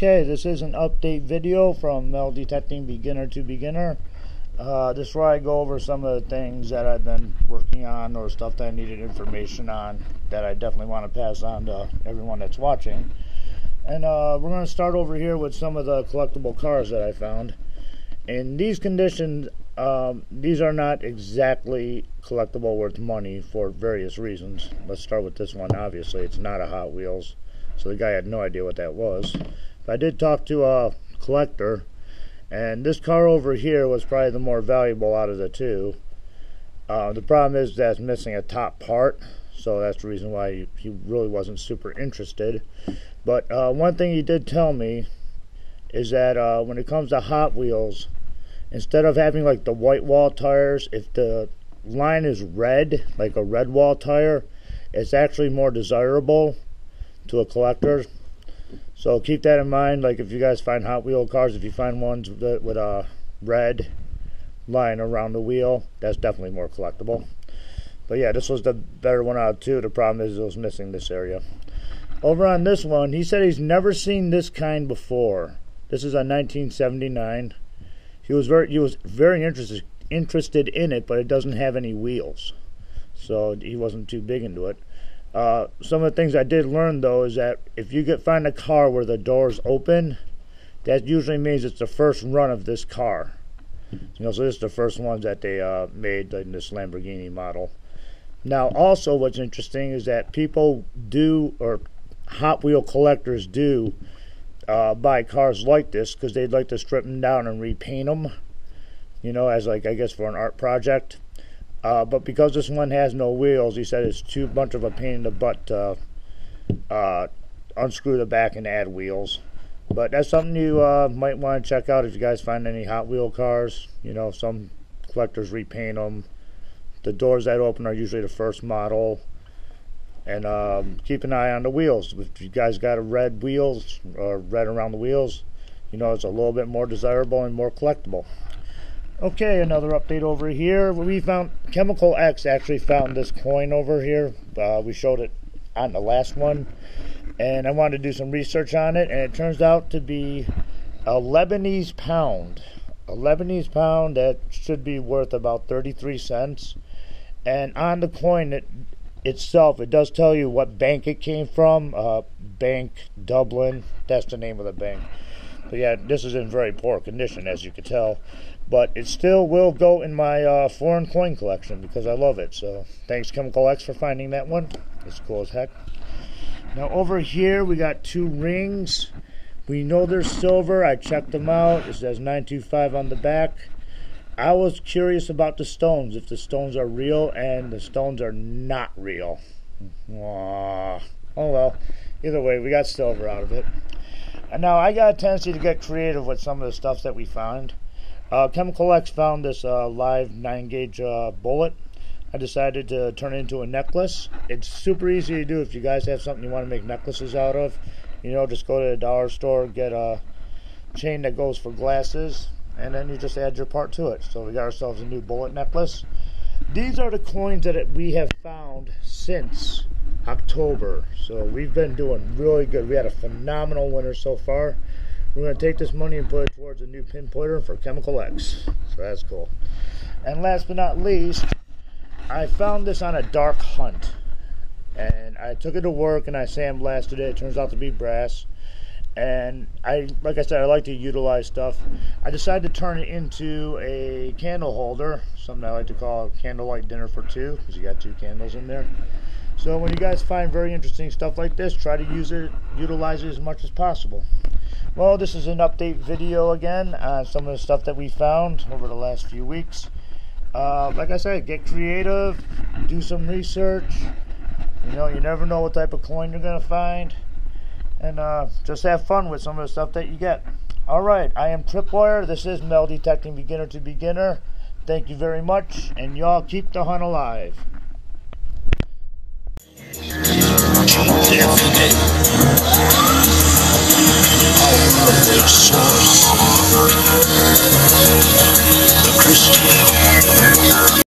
Okay, this is an update video from Metal Detecting Beginner to Beginner. This is where I go over some of the things that I've been working on or stuff that I needed information on that I definitely want to pass on to everyone that's watching. And we're going to start over here with some of the collectible cars that I found. In these conditions, these are not exactly collectible worth money for various reasons. Let's start with this one. Obviously, it's not a Hot Wheels, so the guy had no idea what that was. But I did talk to a collector, and this car over here was probably the more valuable out of the two. The problem is that it's missing a top part, so that's the reason why he really wasn't super interested. But one thing he did tell me is that when it comes to Hot Wheels, instead of having like the white wall tires, if the line is red, like a red wall tire, it's actually more desirable to a collector. So keep that in mind. Like if you guys find Hot Wheel cars, if you find ones with a red line around the wheel, that's definitely more collectible. But yeah, this was the better one out of two. The problem is it was missing this area. Over on this one, he said he's never seen this kind before. This is a 1979. He was very interested in it, but it doesn't have any wheels, so he wasn't too big into it. Some of the things I did learn though is that if you find a car where the doors open, that usually means it's the first run of this car. So this is the first ones that they made in this Lamborghini model. Now, also what's interesting is that people do, or Hot Wheel collectors do, buy cars like this because they'd like to strip them down and repaint them, as like, I guess, for an art project. But because this one has no wheels, he said it's too much of a pain in the butt to unscrew the back and add wheels. But that's something you might want to check out if you guys find any Hot Wheel cars. Some collectors repaint them. The doors that open are usually the first model. And keep an eye on the wheels. If you guys got a red wheels or red around the wheels, it's a little bit more desirable and more collectible. Okay, another update over here. We found Chemical X actually found this coin over here. We showed it on the last one, and I wanted to do some research on it, and it turns out to be a Lebanese pound. A Lebanese pound that should be worth about 33 cents. And on the coin itself, it does tell you what bank it came from. Bank Dublin, that's the name of the bank. But yeah, this is in very poor condition, as you can tell. But it still will go in my foreign coin collection because I love it. So thanks Chemical X for finding that one. It's cool as heck. Now over here we got two rings. We know they're silver. I checked them out. It says 925 on the back. I was curious about the stones, if the stones are real, and the stones are not real. Oh well, either way, we got silver out of it. And now I got a tendency to get creative with some of the stuff that we find. Chemical X found this live 9-gauge bullet. I decided to turn it into a necklace. It's super easy to do if you guys have something you want to make necklaces out of. Just go to the dollar store, get a chain that goes for glasses, and then you just add your part to it. So we got ourselves a new bullet necklace. These are the coins that we have found since October. So we've been doing really good. We had a phenomenal winter so far. We're going to take this money and put it towards a new pinpointer for Chemical X. So that's cool. And last but not least, I found this on a dark hunt. And I took it to work and I sandblasted it. It turns out to be brass. And like I said, I like to utilize stuff. I decided to turn it into a candle holder, something I like to call a candlelight dinner for two, because you got two candles in there. So when you guys find very interesting stuff like this, try to utilize it as much as possible. Well, this is an update video again on some of the stuff that we found over the last few weeks. Like I said, get creative, do some research. You never know what type of coin you're going to find. And just have fun with some of the stuff that you get. Alright, I am Tripwire. This is Metal Detecting Beginner to Beginner. Thank you very much, and y'all keep the hunt alive. The Christian